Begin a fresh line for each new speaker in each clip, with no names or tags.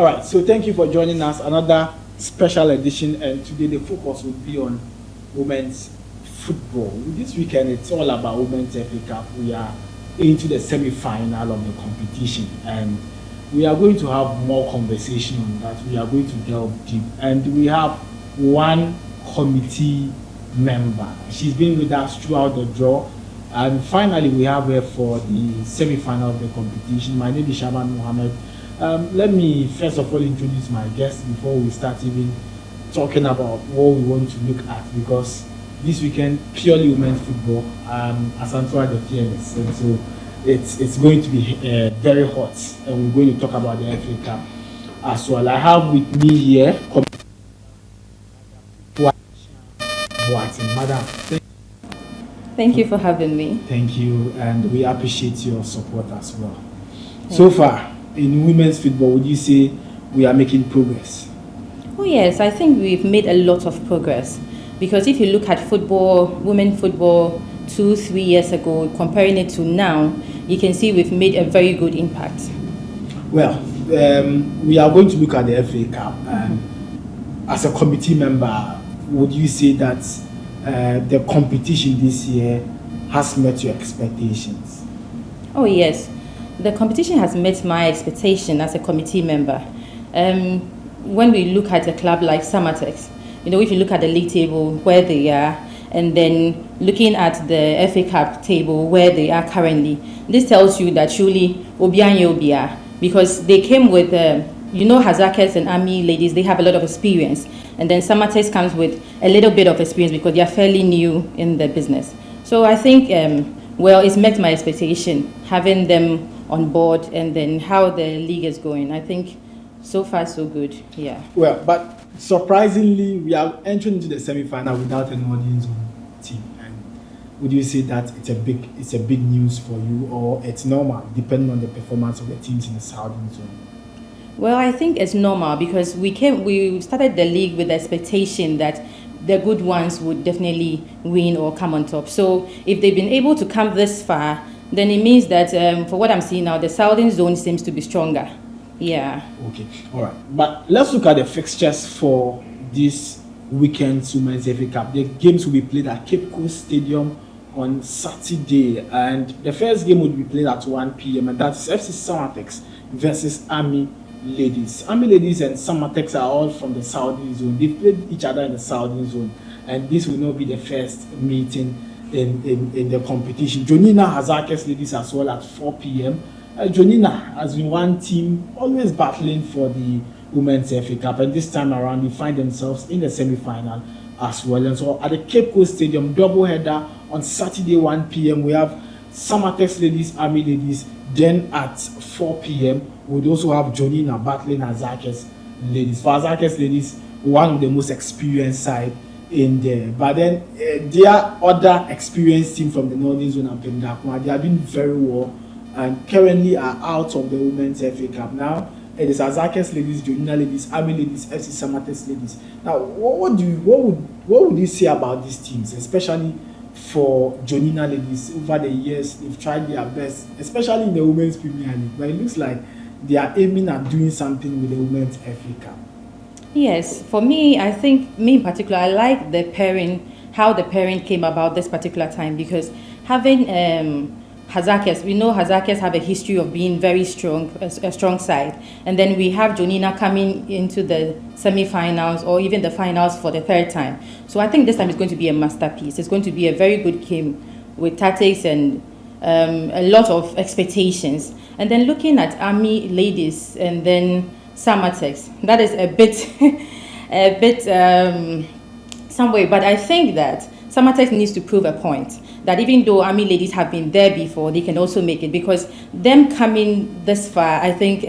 All right, so thank you for joining us. Another special edition, and today the focus will be on women's football. This weekend, it's all about women's FA Cup. We are into the semi-final of the competition, and we are going to have more conversation on that. We are going to delve deep, and we have one committee member. She's been with us throughout the draw, and finally we have her for the semi-final of the competition. My name is Shaban Mohammed. Let me first of all introduce my guest before we start even talking about what we want to look at, because this weekend purely women's football, as Antoine the Fearless, and so it's going to be very hot, and we're going to talk about the FA Cup as well. I have with me here Boateng. Madam,
thank you for having me.
Thank you, and we appreciate your support as well. So far in women's football, would you say we are making progress?
Oh yes, I think we've made a lot of progress, because if you look at football, women football 2-3 years ago, comparing it to now, you can see we've made a very good impact.
Well, we are going to look at the FA Cup. As a committee member, would you say that the competition this year has met your expectations?
Oh yes, the competition has met my expectation as a committee member. When we look at a club like Samatex, if you look at the league table where they are, and then looking at the FA Cup table where they are currently, this tells you that truly Obia, because they came with, Hazakets and Army ladies, they have a lot of experience. And then Samatex comes with a little bit of experience because they are fairly new in the business. So I think, it's met my expectation, having them on board, and then how the league is going. I think so far so good, yeah.
Well, but surprisingly, we are entering into the semi-final without an audience team. And would you say that it's a big news for you, or it's normal, depending on the performance of the teams in the Southern Zone?
Well, I think it's normal, because we started the league with the expectation that the good ones would definitely win or come on top. So if they've been able to come this far, then it means that for what I'm seeing now, the Southern Zone seems to be stronger. Yeah. Okay.
All right. But let's look at the fixtures for this weekend's Women's FA Cup. The games will be played at Cape Coast Stadium on Saturday, and the first game will be played at 1 p.m. and that's FC Samatex versus Army Ladies. Army Ladies and Samatex are all from the Southern Zone. They've played each other in the Southern Zone, and this will not be the first meeting in the competition. Jonina Hazakes Ladies as well at 4 p.m. Jonina has been one team always battling for the Women's FA Cup, and this time around they find themselves in the semi-final as well. And so at the Cape Coast Stadium, double header on Saturday 1 p.m. we have Samatex Ladies, Army Ladies. Then at 4 p.m. we'd also have Jonina battling Hazakes Ladies. For Hazakes Ladies, one of the most experienced side in there. But then there are other experienced team from the Northern Zone and Pendakwa. They have been very well, and currently are out of the Women's FA Cup. Now it is Hazakes Ladies, Jonina Ladies, Army Ladies, FC Samatex Ladies. Now, what would you say about these teams, especially for Jonina Ladies? Over the years, they've tried their best, especially in the Women's Premier League, but it looks like they are aiming at doing something with the Women's FA Cup.
Yes, for me, I think, me in particular, I like the pairing, how the pairing came about this particular time, because having Hazakes, we know Hazakes have a history of being very strong, a strong side. And then we have Jonina coming into the semi-finals or even the finals for the third time. So I think this time it's going to be a masterpiece. It's going to be a very good game with tactics and a lot of expectations. And then looking at Army Ladies and then Samatex, that is a bit some way. But I think that Samatex needs to prove a point, that even though Army Ladies have been there before, they can also make it, because them coming this far, I think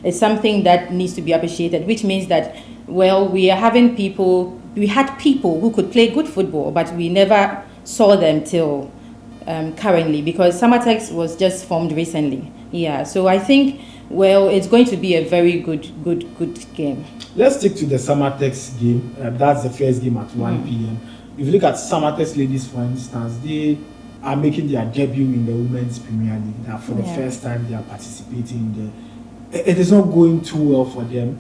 is something that needs to be appreciated, which means that, we had people who could play good football, but we never saw them till currently, because Samatex was just formed recently. Yeah, so I think, it's going to be a very good game.
Let's stick to the Samatex game. That's the first game at 1 p.m. If you look at Samatex Ladies, for instance, they are making their debut in the Women's Premier League. Now, for the first time, they are participating in it is not going too well for them.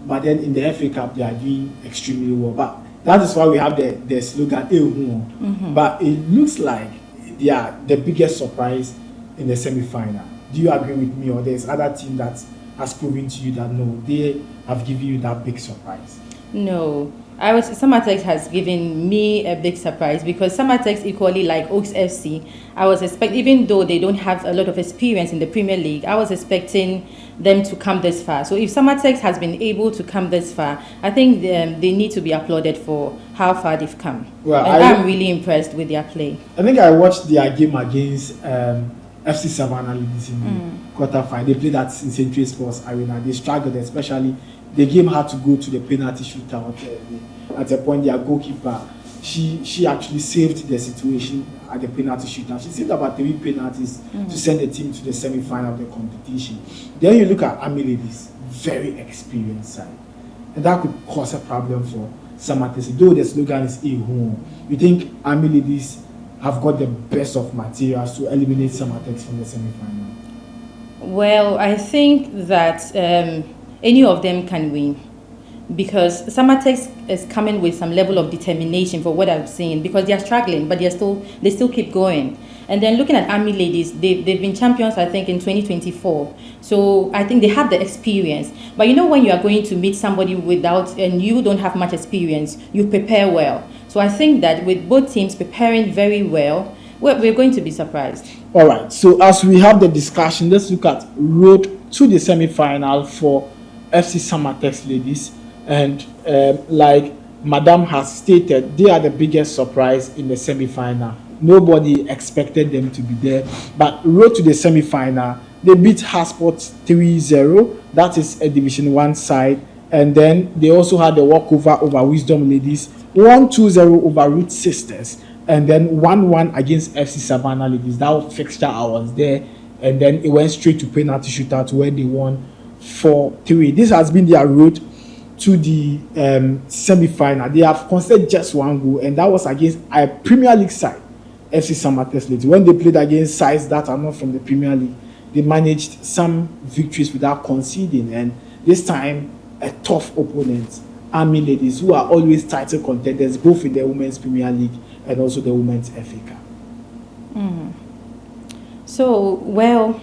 But then in the FA Cup, they are doing extremely well. But that is why we have the slogan, But it looks like they are the biggest surprise in the semi-final. Do you agree with me, or there's other team that has proven to you that no, they have given you that big surprise?
No, Samatex has given me a big surprise, because Samatex, equally like Oaks FC, I was expecting, even though they don't have a lot of experience in the Premier League, I was expecting them to come this far. So if Samatex has been able to come this far, I think they need to be applauded for how far they've come. Well, and I'm really impressed with their play.
I think I watched their game against FC Savannah Ladies in the quarterfinal. They played at Century Sports Arena. They struggled, especially the game had to go to the penalty shootout. At a point, their goalkeeper, she actually saved the situation at the penalty shootout. She saved about 3 penalties to send the team to the semi-final of the competition. Then you look at Army Ladies, very experienced side, and that could cause a problem for Samatex. Though the slogan is "A home," you think Army Ladies have got the best of materials to eliminate Samatex from the semi-final?
Well, I think that any of them can win, because Samatex is coming with some level of determination for what I've seen, because they are struggling, but they still keep going. And then looking at Army Ladies, they've been champions, I think, in 2024. So I think they have the experience. But you know, when you are going to meet somebody and you don't have much experience, you prepare well. So I think that with both teams preparing very well, we're going to be surprised.
All right. So as we have the discussion, let's look at road to the semi-final for FC Samatex Ladies. And like Madame has stated, they are the biggest surprise in the semi-final. Nobody expected them to be there. But road to the semi-final, they beat Hasport 3-0. That is a Division 1 side. And then they also had the walkover over Wisdom Ladies, 1-2-0 over Root Sisters, and then 1-1 against FC Savannah Ladies. That fixture I was there. And then it went straight to penalty shootout where they won 4-3. This has been their road to the semi-final. They have conceded just 1 goal, and that was against a Premier League side, FC Samatex Ladies. When they played against sides that are not from the Premier League, they managed some victories without conceding, and this time a tough opponent, Army Ladies, who are always title contenders both in the Women's Premier League and also the Women's FA Cup.
So, well,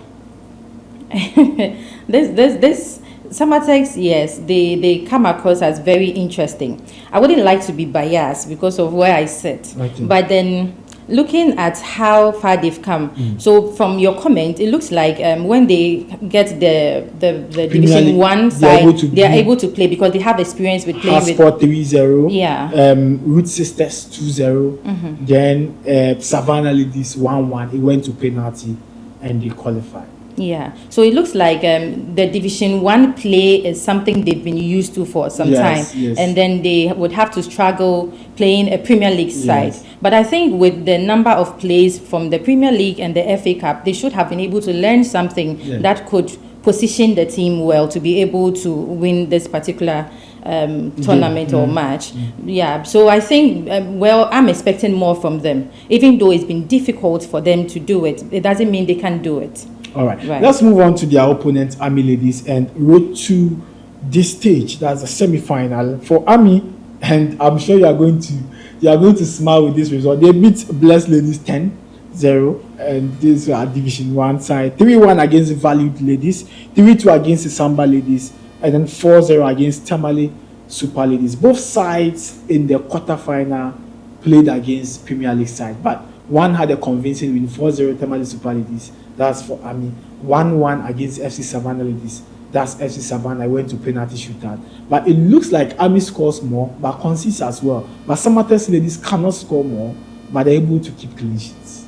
this Samatex, yes, they come across as very interesting. I wouldn't like to be biased because of where I sit, but then looking at how far they've come. So from your comment, it looks like when they get the Division 1 side, they are able to play because they have experience with playing with
Hasport 3-0,
yeah,
Root Sisters 2-0, then Savannah Ladies 1-1. It went to penalty and they qualified.
Yeah, so it looks like the Division 1 play is something they've been used to for some time.
Yes.
And then they would have to struggle playing a Premier League side.
Yes.
But I think with the number of plays from the Premier League and the FA Cup, they should have been able to learn something that could position the team well to be able to win this particular tournament or match. Yeah, so I think, well, I'm expecting more from them. Even though it's been difficult for them to do it, it doesn't mean they can't do it.
All right. Let's move on to their opponent, Army Ladies, and road to this stage. That's a semi-final for Army, and I'm sure you are going to smile with this result. They beat Blessed Ladies 10-0, and these are Division 1 side. 3-1 against Valued Ladies, 3-2 against the Samba Ladies, and then 4-0 against Tamale Super Ladies. Both sides in the quarterfinal played against Premier League side, but one had a convincing win, 4-0 Tamale Super Ladies. That's for Army. 1-1 against FC Savannah Ladies. That's FC Savannah. Went to penalty shootout. But it looks like Army scores more, but concedes as well. But Samatex Ladies cannot score more, but they're able to keep clean sheets.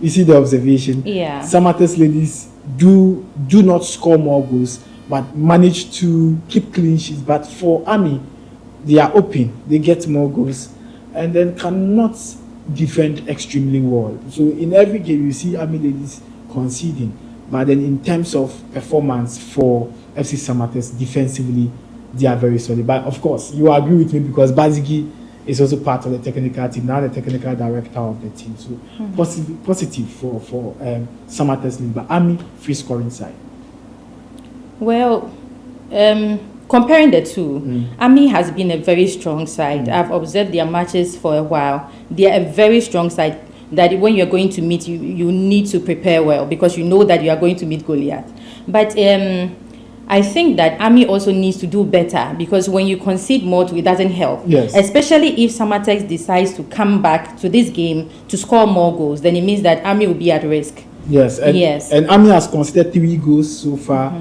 You see the observation?
Yeah.
Samatex Ladies do not score more goals, but manage to keep clean sheets. But for Army, they are open. They get more goals, and then cannot defend extremely well. So in every game you see Army Ladies conceding, but then in terms of performance for FC Samatex defensively, they are very solid. But of course, you agree with me because basically is also part of the technical team, now the technical director of the team. So positive for Samatex Ladies, but Army free scoring side.
Well, comparing the two, Army has been a very strong side. I've observed their matches for a while. They are a very strong side that when you're going to meet, you need to prepare well because you know that you are going to meet Goliath. But I think that Army also needs to do better because when you concede more to it doesn't help.
Yes.
Especially if Samatex decides to come back to this game to score more goals, then it means that Army will be at risk.
Yes. And Army has conceded 3 goals so far,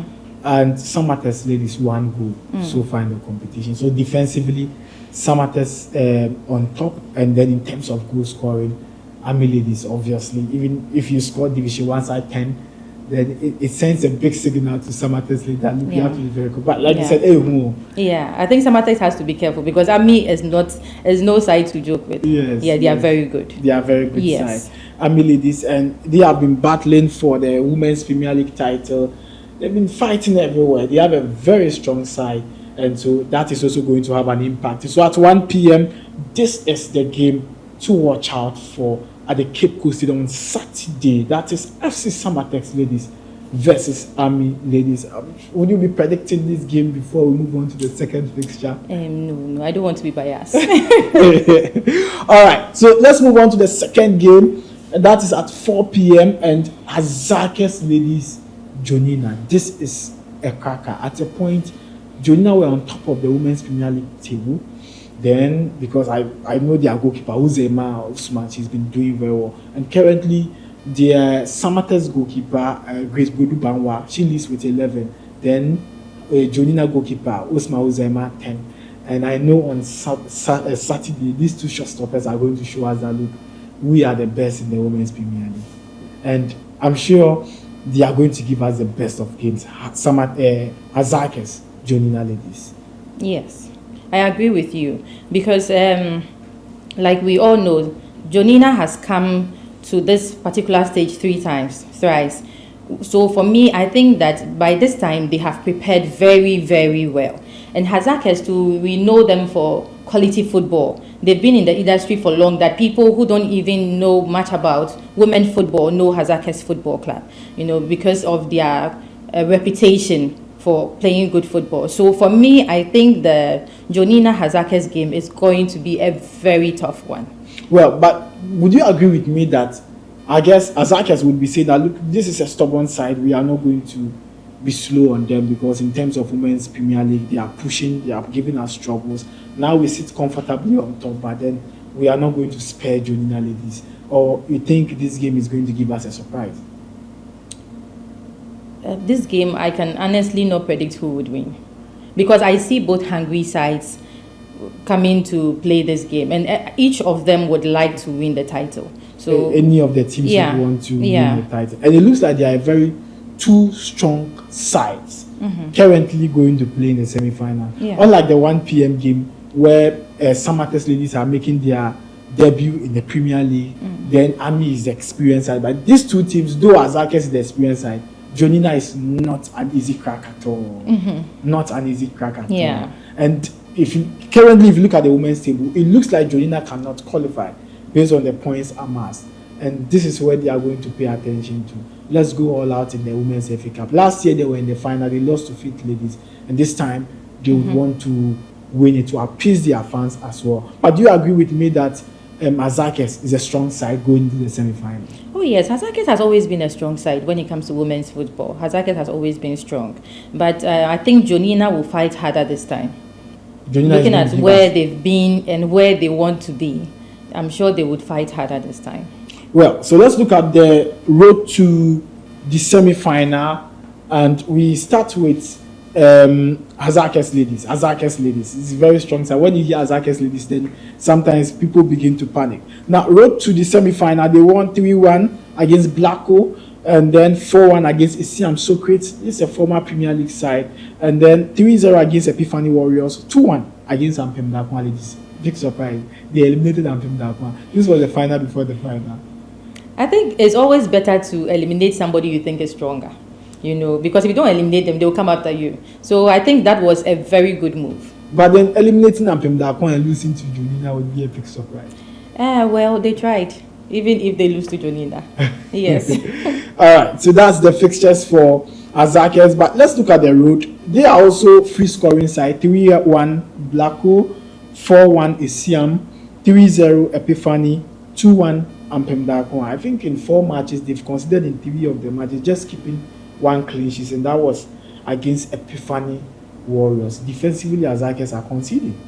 and Samatex Ladies 1 goal so far in the competition. So defensively, Samatex on top, and then in terms of goal scoring, Army Ladies obviously, even if you score Division 1 side 10, then it sends a big signal to Samatex Ladies that you have to be very good. But like you said,
I think Samatex has to be careful because Army is no side to joke with.
Yes,
they are very good.
They are very good side. Army Ladies, and they have been battling for the Women's Premier League title. They've been fighting everywhere. They have a very strong side, and so that is also going to have an impact. So at 1 p.m., this is the game to watch out for at the Cape Coast Stadium on Saturday. That is FC Samatex Ladies versus Army Ladies. Would you be predicting this game before we move on to the second fixture?
No, I don't want to be biased.
All right, so let's move on to the second game, and that is at 4 p.m. and Azakes Ladies Jonina. This is a cracker. At a point, Jonina were on top of the Women's Premier League table. Then, because I know their goalkeeper, Uzema Usman, she's been doing very well. And currently, their Samatex goalkeeper, Grace Bodu Banwa, she leads with 11. Then, Jonina goalkeeper, Usman Uzema, 10. And I know on Saturday, these 2 shotstoppers are going to show us that, look, we are the best in the Women's Premier League. And I'm sure they are going to give us the best of games. Azakes, Jonina Ladies.
Yes. I agree with you because, like we all know, Jonina has come to this particular stage thrice. So for me, I think that by this time they have prepared very, very well. And Azakes too, we know them for quality football. They've been in the industry for long that people who don't even know much about women football know Azakes Football Club, because of their reputation for playing good football. So for me, I think the Jonina Azakes game is going to be a very tough one.
Well, but would you agree with me that I guess Azakes would be saying that, look, this is a stubborn side. We are not going to be slow on them because in terms of Women's Premier League, they are pushing, they are giving us troubles. Now we sit comfortably on top, but then we are not going to spare Jonina Ladies. Or you think this game is going to give us a surprise?
This game, I can honestly not predict who would win because I see both hungry sides coming to play this game, and each of them would like to win the title. So
any of the teams would want to win the title, and it looks like they are very 2 strong sides currently going to play in the semi-final. Unlike the 1 p.m. game where Samatex Ladies are making their debut in the Premier League, then Army is the experienced side. But these 2 teams, though Azakes is the experienced side, Jonina is not an easy crack at all. Not an easy crack at all. And if you look at the women's table, it looks like Jonina cannot qualify based on the points amassed. And this is where they are going to pay attention to. Let's go all out in the Women's FA Cup. Last year they were in the final, they lost to Fit Ladies. And this time they would want to win it to appease their fans as well. But do you agree with me that Azakes is a strong side going into the semi-final?
Oh yes, Azakes has always been a strong side when it comes to women's football. Azakes has always been strong. But I think Jonina will fight harder this time. Looking at where they've been and where they want to be, I'm sure they would fight harder this time.
Well, so let's look at the road to the semi-final, and we start with Azakes Ladies. Azakes Ladies is very strong side. When you hear Azakes Ladies, then sometimes people begin to panic. Now, road to the semi-final, they won 3-1 against Blacko, and then 4-1 against Isiam Socrates. This is a former Premier League side, and then 3-0 against Epiphany Warriors, 2-1 against Ampem Dakwa Ladies. Big surprise, they eliminated Ampem Dakwa. This was the final before the final.
I think it's always better to eliminate somebody you think is stronger, because if you don't eliminate them, they will come after you. So I think that was a very good move.
But then eliminating Ampemdakon and losing to Jonina would be a big surprise.
Well, they tried, even if they lose to Jonina. Yes.
All right, so that's the fixtures for Azakers. But let's look at the road. They are also free scoring side. 3-1 Blacko, 4-1 Isiam, 3-0 Epiphany, 2-1 Ampemdakon. I think in 4 matches they've considered in 3 of the matches, just keeping 1 clean sheet, and that was against Epiphany Warriors. Defensively, Azakers are conceding.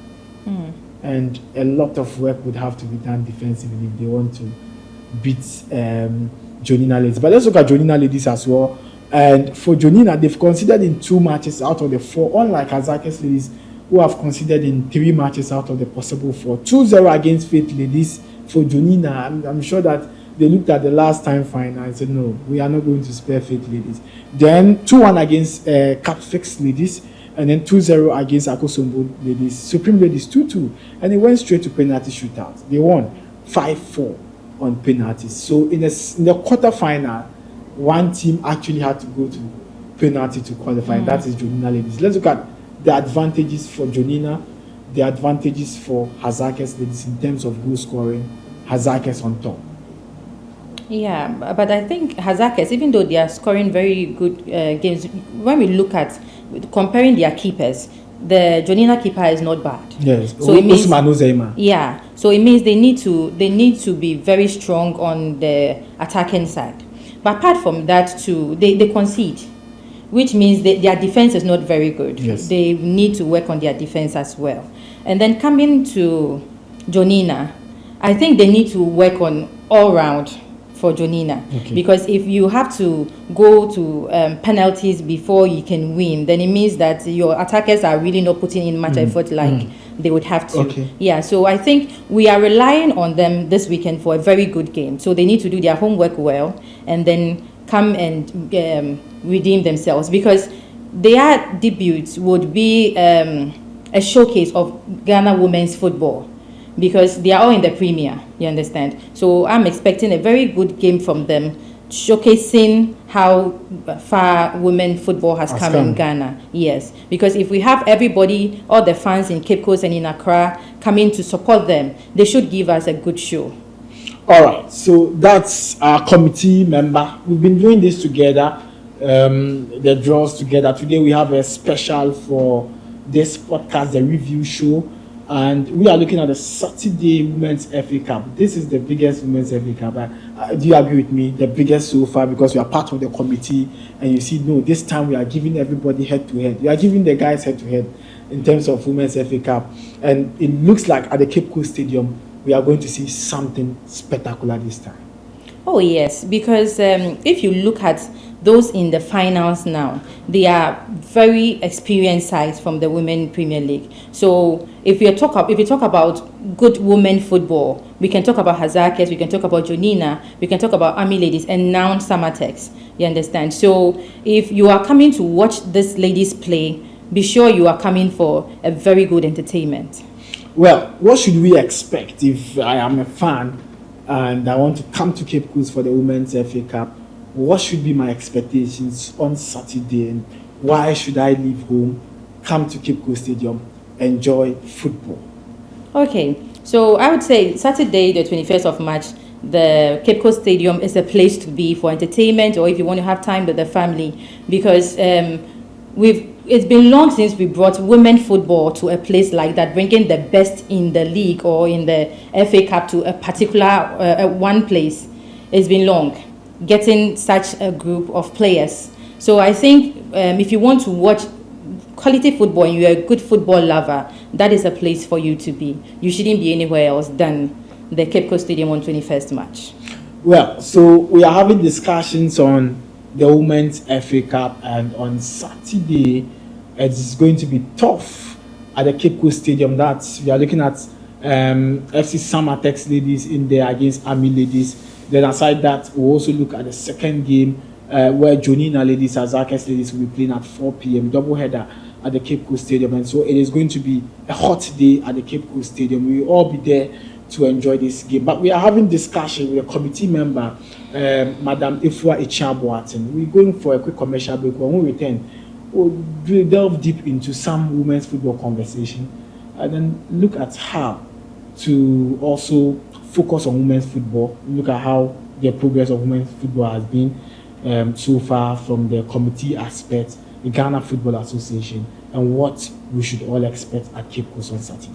And a lot of work would have to be done defensively if they want to beat Jonina Ladies. But let's look at Jonina Ladies as well. And for Jonina, they've considered in 2 matches out of the 4, unlike Azakers Ladies, who have considered in 3 matches out of the possible 4. 2-0 against Faith Ladies. For Jonina, I'm sure that they looked at the last time final and said, no, we are not going to spare Faith Ladies. Then 2-1 against Capfix Ladies, and then 2-0 against Akosombo Ladies. Supreme Ladies 2-2, and it went straight to penalty shootout. They won 5-4 on penalties. So in the quarter final, one team actually had to go to penalty to qualify. That is Jonina Ladies. Let's look at the advantages for Jonina, the advantages for Azakers Ladies in terms of goal scoring. Azakers on top.
Yeah, but I think Azakers, even though they are scoring very good games, when we look at comparing their keepers, the Jonina keeper is not bad.
Yes.
So it means,
yeah.
So it means they need to be very strong on the attacking side. But apart from that, too, they concede, which means their defense is not very good.
Yes.
They need to work on their defense as well. And then coming to Jonina, I think they need to work on all round for Jonina.
Okay.
Because if you have to go to penalties before you can win, then it means that your attackers are really not putting in much effort like they would have to.
Okay.
Yeah, so I think we are relying on them this weekend for a very good game. So they need to do their homework well and then come and redeem themselves, because their debuts would be a showcase of Ghana women's football, because they are all in the Premier, you understand? So I'm expecting a very good game from them, showcasing how far women football has come in Ghana. Yes, because if we have everybody, all the fans in Cape Coast and in Accra coming to support them, they should give us a good show.
All right, so that's our committee member. We've been doing this together, the draws together. Today we have a special for this podcast, the review show. And we are looking at the Saturday Women's FA Cup. This is the biggest Women's FA Cup. Do you agree with me? The biggest so far, because we are part of the committee. And you see, no, this time we are giving everybody head-to-head. We are giving the guys head-to-head in terms of Women's FA Cup. And it looks like at the Cape Coast Stadium, we are going to see something spectacular this time.
Oh, yes, because if you look at those in the finals now, they are very experienced sides from the Women Premier League. So if you talk about good women football, we can talk about Azakers, we can talk about Jonina, we can talk about Army Ladies, and now Samatex. You understand? So if you are coming to watch these ladies play, be sure you are coming for a very good entertainment.
Well, what should we expect if I am a fan and I want to come to Cape Coast for the Women's FA Cup? What should be my expectations on Saturday, and why should I leave home, come to Cape Coast Stadium, enjoy football?
Okay, so I would say Saturday, the 21st of March, the Cape Coast Stadium is a place to be for entertainment, or if you want to have time with the family, because it's been long since we brought women football to a place like that, bringing the best in the league or in the FA Cup to a particular one place. It's been long getting such a group of players. So I think if you want to watch quality football and you're a good football lover, that is a place for you to be. You shouldn't be anywhere else than the Cape Coast Stadium on 21st March.
Well, so we are having discussions on the Women's FA Cup, and on Saturday it's going to be tough at the Cape Coast Stadium. That we are looking at FC Samatex Ladies in there against Army Ladies. Then aside that, we'll also look at the second game where Jonina Ladies, Azakers Ladies will be playing at 4 p.m. double header at the Cape Coast Stadium. And so it is going to be a hot day at the Cape Coast Stadium. We will all be there to enjoy this game. But we are having discussion with a committee member, Madam Afua Boateng. We're going for a quick commercial break. When we return, we'll delve deep into some women's football conversation, and then look at how to also focus on women's football. Look at how the progress of women's football has been so far from the committee aspect, the Ghana Football Association, and what we should all expect at Cape Coast on Saturday.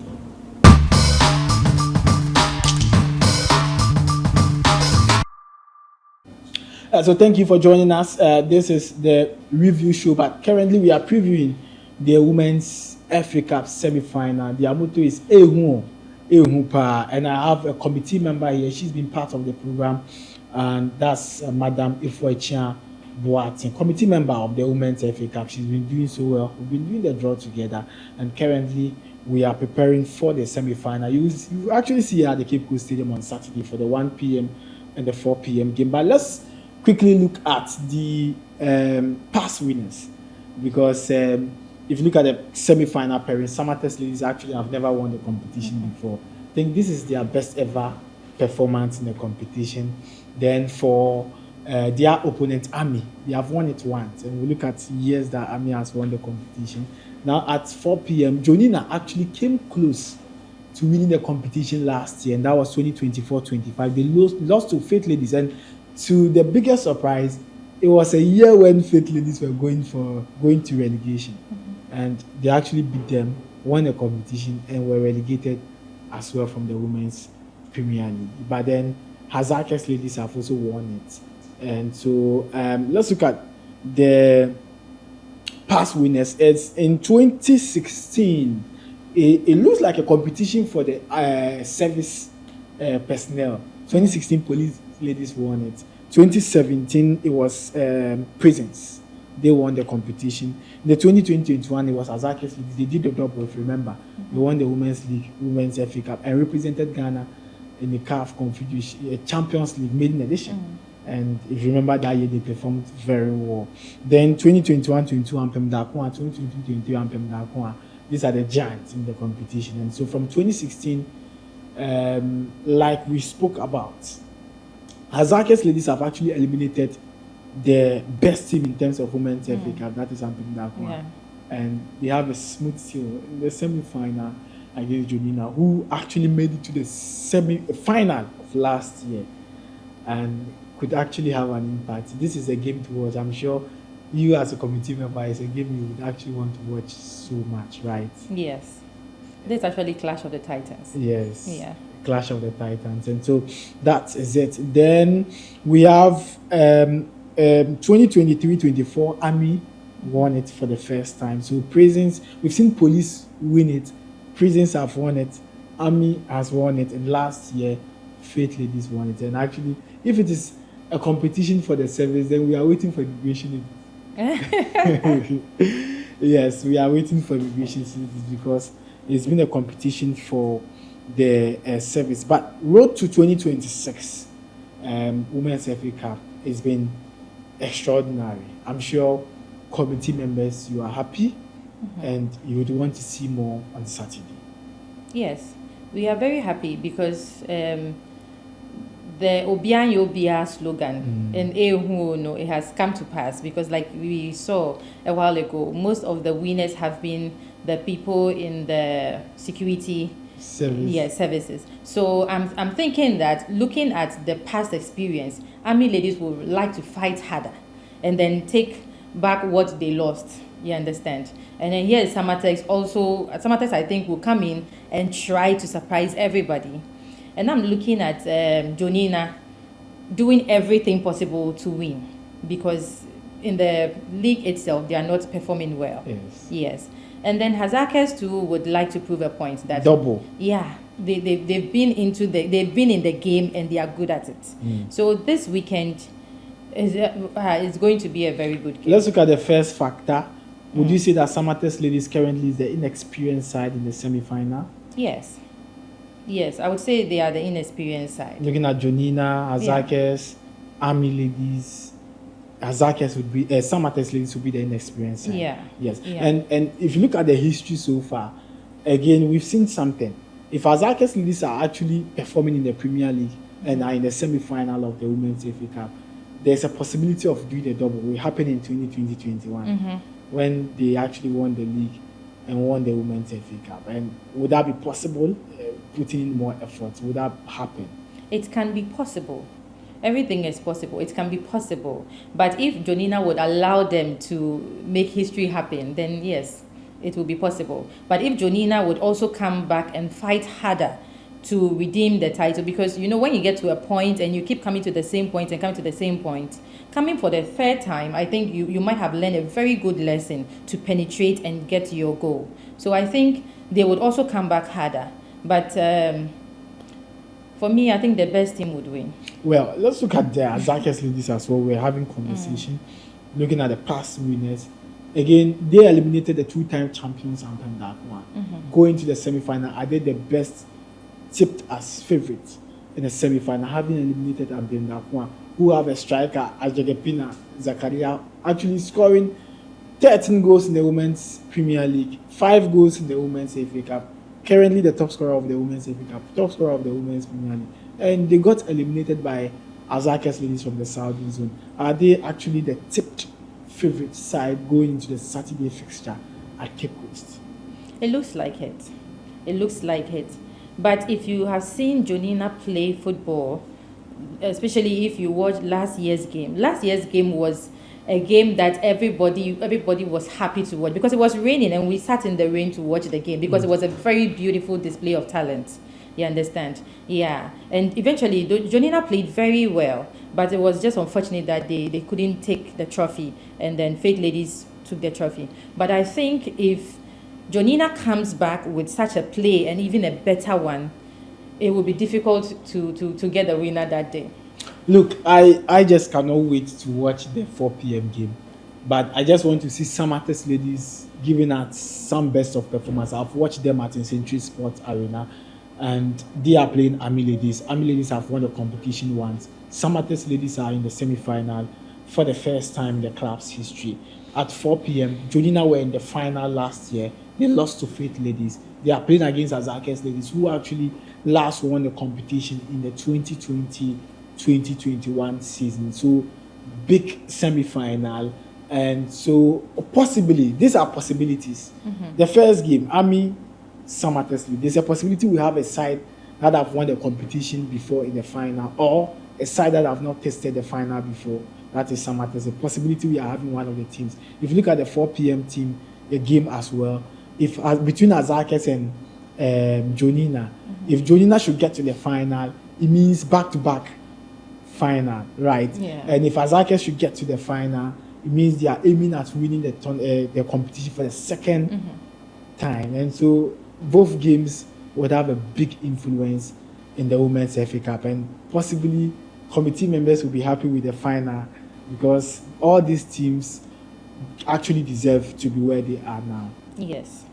So thank you for joining us. This is the review show, but currently we are previewing the Women's FA Cup semi-final. The motto is Ehu Pa, and I have a committee member here. She's been part of the program, and that's Madam Afua Achiaa Boateng, committee member of the Women's FA Cup. She's been doing so well. We've been doing the draw together, and currently we are preparing for the semi-final. You actually see her at the Cape Coast Stadium on Saturday for the 1 p.m. and the 4 p.m. game. But let's quickly look at the past winners, because if you look at the semi-final pairing, Samatex ladies actually have never won the competition before. I think this is their best ever performance in the competition. Then for their opponent Army, they have won it once, and we look at years that Army has won the competition. Now at 4 p.m., Jonina actually came close to winning the competition last year, and that was 2024-25. They lost to Faith Ladies, and to the biggest surprise, it was a year when Faith Ladies were going to relegation, and they actually beat them, won the competition, and were relegated as well from the Women's Premier League. But then Hazakes Ladies have also won it, and so let's look at the past winners. It's in 2016. It looks like a competition for the service personnel. 2016 police ladies won it. 2017 it was prisons. They won the competition. In the 2020-21 it was Hazakes ladies. They did the double, if you remember. They won the Women's League, Women's FA Cup, and represented Ghana in the CAF Confederation Champions League maiden edition. And if you remember that year, they performed very well. Then 2021-22 Ampem Dakwa, 2022-23 Ampem Dakwa. These are the giants in the competition. And so from 2016, like we spoke about, Hazakes ladies have actually eliminated the best team in terms of women's FA Cup. That is Ampem Dakwa. Yeah. And they have a smooth sail in the semi-final against Jonina, who actually made it to the semi-final of last year and could actually have an impact. This is a game to watch. I'm sure you as a committee member, it's a game you would actually want to watch so much, right?
Yes. This is actually Clash of the Titans.
Yes.
Yeah.
Clash of the Titans. And so that is it. Then we have 2023-24 Army won it for the first time. So Prisons, we've seen Police win it. Prisons have won it. Army has won it. And last year, Faith Ladies won it. And actually, if it is a competition for the service, then we are waiting for immigration. Yes, we are waiting for immigration because it's been a competition for the service. But road to 2026 Women's FA Cup has been extraordinary. I'm sure committee members, you are happy and you would want to see more on Saturday.
Yes, we are very happy because the Obian Yobia slogan in Ehu, no, it has come to pass, because like we saw a while ago, most of the winners have been the people in the security services. So I'm thinking that looking at the past experience, Army ladies would like to fight harder and then take back what they lost. You understand? And then here Samatex also, Samatex I think will come in and try to surprise everybody. And I'm looking at Jonina doing everything possible to win, because in the league itself, they are not performing well. Yes. And then Hazakes too would like to prove a point that
double.
Yeah, they've been in the game and they are good at it. So this weekend is going to be a very good game.
Let's look at the first factor. Would you say that Samatex ladies currently is the inexperienced side in the semi-final?
Yes, I would say they are the inexperienced side.
Looking at Jonina, Hazakes, Army ladies, Hazakes would be, Samatex ladies would be the inexperienced side. Yes. And if you look at the history so far, again, we've seen something. If Hazakes ladies are actually performing in the Premier League and are in the semi-final of the Women's FA Cup, there's a possibility of doing a double. It will happen in 2020-21. when they actually won the league and won the Women's FA Cup? And would that be possible? Putting in more effort, would that happen?
It can be possible. Everything is possible. It can be possible. But if Jonina would allow them to make history happen, then yes, it will be possible. But if Jonina would also come back and fight harder to redeem the title, because when you get to a point and you keep coming to the same point and coming to the same point, coming for the third time, I think you might have learned a very good lesson to penetrate and get to your goal. So I think they would also come back harder. But for me, I think the best team would win.
Well, let's look at the Azakes ladies as well. We're having conversation, looking at the past winners. Again, they eliminated the two-time champions and that one. Going to the semi-final, are they the best tipped as favorites in the semi-final, having eliminated Abdendakwa, who have a striker, Ajegepina Zakaria, actually scoring 13 goals in the Women's Premier League, 5 goals in the Women's FA Cup, currently the top scorer of the Women's FA Cup, top scorer of the Women's Premier League, and they got eliminated by Azakes ladies from the Southern Zone. Are they actually the tipped favorite side going into the Saturday fixture at Cape Coast?
It looks like it. It looks like it. But if you have seen Jonina play football, especially if you watch last year's game was a game that everybody was happy to watch, because it was raining and we sat in the rain to watch the game because it was a very beautiful display of talent. You understand? Yeah. And eventually, Jonina played very well, but it was just unfortunate that they couldn't take the trophy, and then Faith Ladies took the trophy. But I think if Jonina comes back with such a play and even a better one, it will be difficult to get the winner that day.
Look, I just cannot wait to watch the 4 p.m. game. But I just want to see some artist ladies giving out some best of performance. I've watched them at Century Sports Arena, and they are playing Army Ladies. Army Ladies have won the competition once. Some artist ladies are in the semi-final for the first time in the club's history. At 4 p.m., Jonina were in the final last year. They lost to Faith Ladies. They are playing against Azakes ladies, who actually last won the competition in the 2020-2021 season. So, big semi-final. And so, possibly, these are possibilities. The first game, Army, Samatesley, there's a possibility we have a side that have won the competition before in the final, or a side that have not tested the final before. That is Samatesley. A possibility we are having one of the teams. If you look at the 4 p.m. team, the game as well, if between Azakes and Jonina, if Jonina should get to the final, it means back-to-back final, right?
Yeah.
And if Azakes should get to the final, it means they are aiming at winning the competition for the second time. And so both games would have a big influence in the Women's FA Cup, and possibly committee members will be happy with the final, because all these teams actually deserve to be where they are now.
Yes.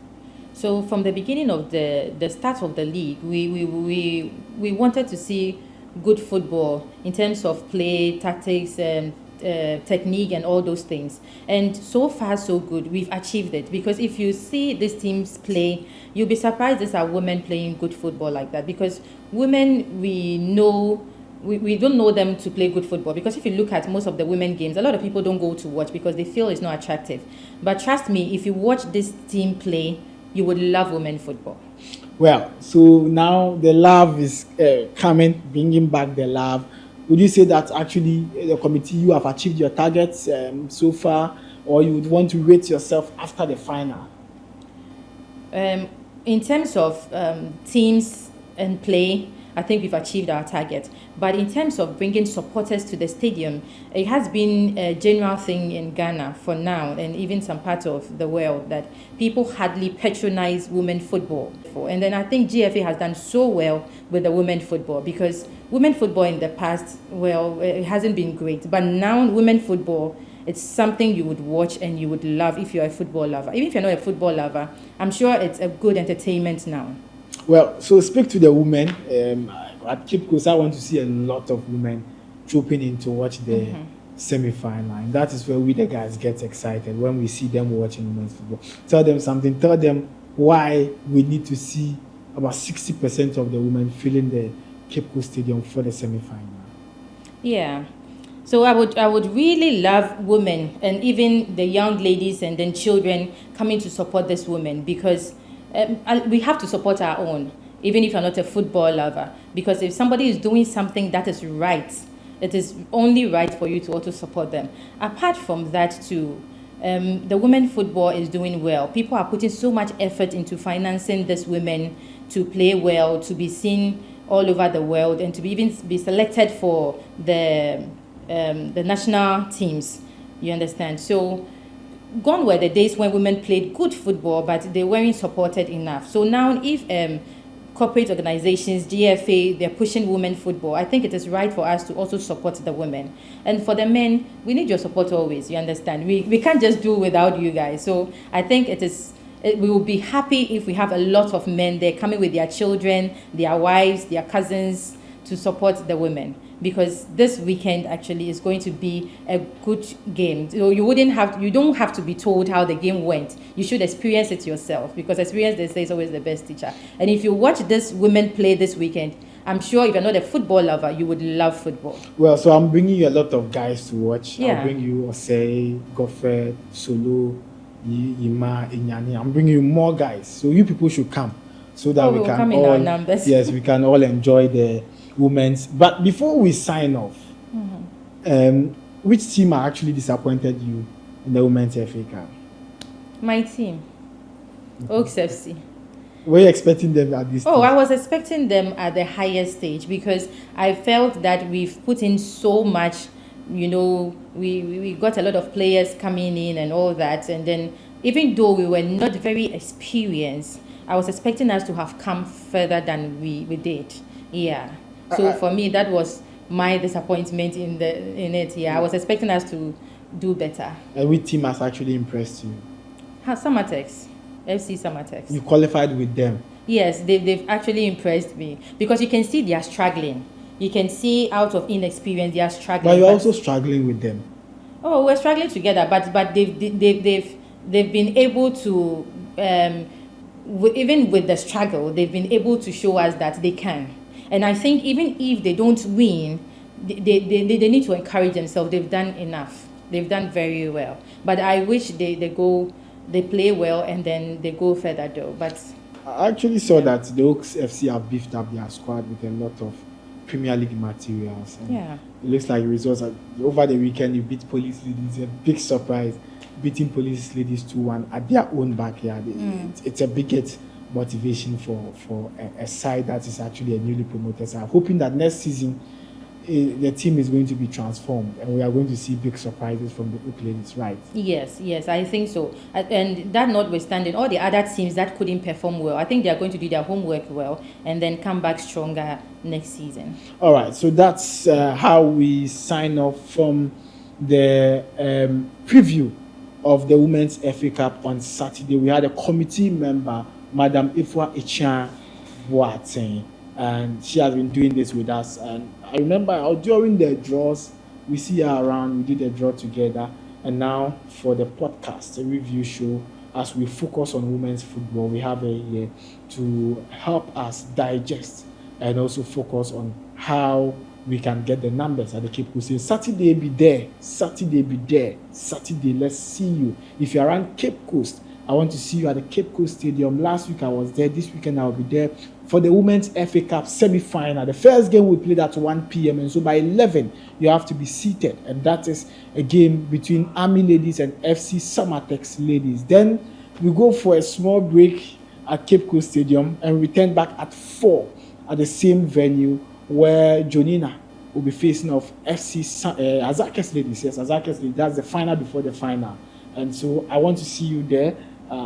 So from the beginning of the start of the league, we wanted to see good football in terms of play, tactics, technique, and all those things. And so far, so good. We've achieved it, because if you see these teams play, you'll be surprised these are women playing good football like that. Because women, we don't know them to play good football, because if you look at most of the women games, a lot of people don't go to watch because they feel it's not attractive. But trust me, if you watch this team play, you would love women football.
Well, so now the love is coming, bringing back the love. Would you say that actually the committee, you have achieved your targets so far, or you would want to rate yourself after the final?
In terms of teams and play, I think we've achieved our target. But in terms of bringing supporters to the stadium, it has been a general thing in Ghana for now, and even some parts of the world, that people hardly patronize women football. And then I think GFA has done so well with the women football, because women football in the past, well, it hasn't been great. But now women football, it's something you would watch and you would love if you're a football lover. Even if you're not a football lover, I'm sure it's a good entertainment now.
Well, so speak to the women. At Cape Coast, I want to see a lot of women trooping in to watch the semi-final. And that is where we, the guys, get excited when we see them watching women's football. Tell them something. Tell them why we need to see about 60% of the women filling the Cape Coast Stadium for the semi-final.
Yeah. So I would really love women and even the young ladies and then children coming to support this woman because we have to support our own, even if you're not a football lover. Because if somebody is doing something that is right, it is only right for you to also support them. Apart from that, too, the women football is doing well. People are putting so much effort into financing these women to play well, to be seen all over the world, and to be selected for the national teams. You understand? So gone were the days when women played good football, but they weren't supported enough. So now, if corporate organizations, GFA, they're pushing women football, I think it is right for us to also support the women. And for the men, we need your support always. You understand? We can't just do without you guys. So I think we will be happy if we have a lot of men there coming with their children, their wives, their cousins to support the women. Because this weekend actually is going to be a good game. So you don't have to be told how the game went. You should experience it yourself, because experience, they say, is always the best teacher. And if you watch this women play this weekend, I'm sure if you're not a football lover, you would love football.
Well, so I'm bringing you a lot of guys to watch.
Yeah.
I'll bring you Osei, Goffred, Solo, Yima, Inyani. I'm bringing you more guys. So you people should come so that we can all,
in our numbers.
Yes, we can all enjoy the women's. But before we sign off, which team actually disappointed you in the women's FA Cup?
My team, Oaks FC.
Were you expecting them at this stage?
I was expecting them at the highest stage because I felt that we've put in so much. We got a lot of players coming in and all that, and then even though we were not very experienced, I was expecting us to have come further than we did. Yeah. So for me, that was my disappointment in it. Yeah, I was expecting us to do better.
And which team has actually impressed you?
Samatex, FC Samatex.
You qualified with them?
Yes, they've actually impressed me because you can see they are struggling. You can see out of inexperience they are struggling.
But you're also struggling with them.
Oh, we're struggling together, but they've been able to even with the struggle, they've been able to show us that they can. And I think even if they don't win, they need to encourage themselves. They've done enough. They've done very well. But I wish they play well and then they go further though. But
I actually saw that the Oaks FC have beefed up their squad with a lot of Premier League materials. And it looks like results over the weekend. You beat Police Ladies, a big surprise. Beating Police Ladies 2-1 at their own backyard. It's a big motivation for a side that is actually a newly promoted side. I'm hoping that next season the team is going to be transformed and we are going to see big surprises from the Oak Ladies, right? Yes,
I think so. And that notwithstanding, all the other teams that couldn't perform well, I think they are going to do their homework well and then come back stronger next season.
All right, so that's how we sign off from the preview of the Women's FA Cup on Saturday. We had a committee member, Madam Afua Boateng, and she has been doing this with us. And I remember during the draws, we see her around, we did a draw together. And now for the podcast, a review show, as we focus on women's football, we have her here to help us digest and also focus on how we can get the numbers at the Cape Coast. Saturday be there, Saturday, let's see you. If you're around Cape Coast, I want to see you at the Cape Coast Stadium. Last week I was there, this weekend I'll be there for the Women's FA Cup semi-final. The first game we played at 1 p.m. and so by 11 you have to be seated, and that is a game between Army Ladies and FC Samatex Ladies. Then we go for a small break at Cape Coast Stadium and return back at 4 at the same venue where Jonina will be facing off FC Azakes Ladies. Yes, Azakes Ladies. That's the final before the final. And so I want to see you there.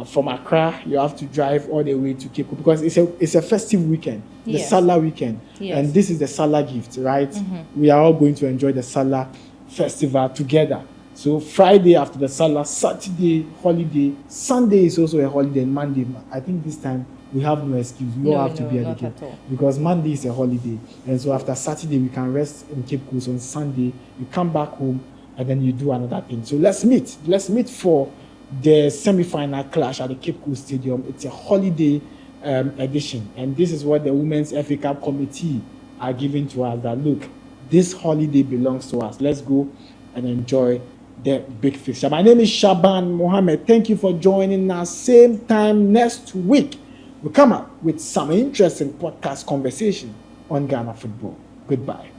From Accra, you have to drive all the way to Cape Coast because it's a festive weekend, the Salah weekend. Yes. And this is the Salah gift, right? Mm-hmm. We are all going to enjoy the Salah festival together. So Friday after the Salah, Saturday, holiday, Sunday is also a holiday, and Monday, I think this time we have no excuse. We all have to be at the Cape because Monday is a holiday. And so after Saturday, we can rest in Cape Coast. On Sunday, you come back home and then you do another thing. So let's meet for the semi-final clash at the Cape Coast Stadium. It's a holiday edition. And this is what the Women's FA Cup committee are giving to us, that look, this holiday belongs to us. Let's go and enjoy the big fixture. My name is Shaban Mohammed. Thank you for joining us. Same time next week, we'll come up with some interesting podcast conversation on Ghana football. Goodbye.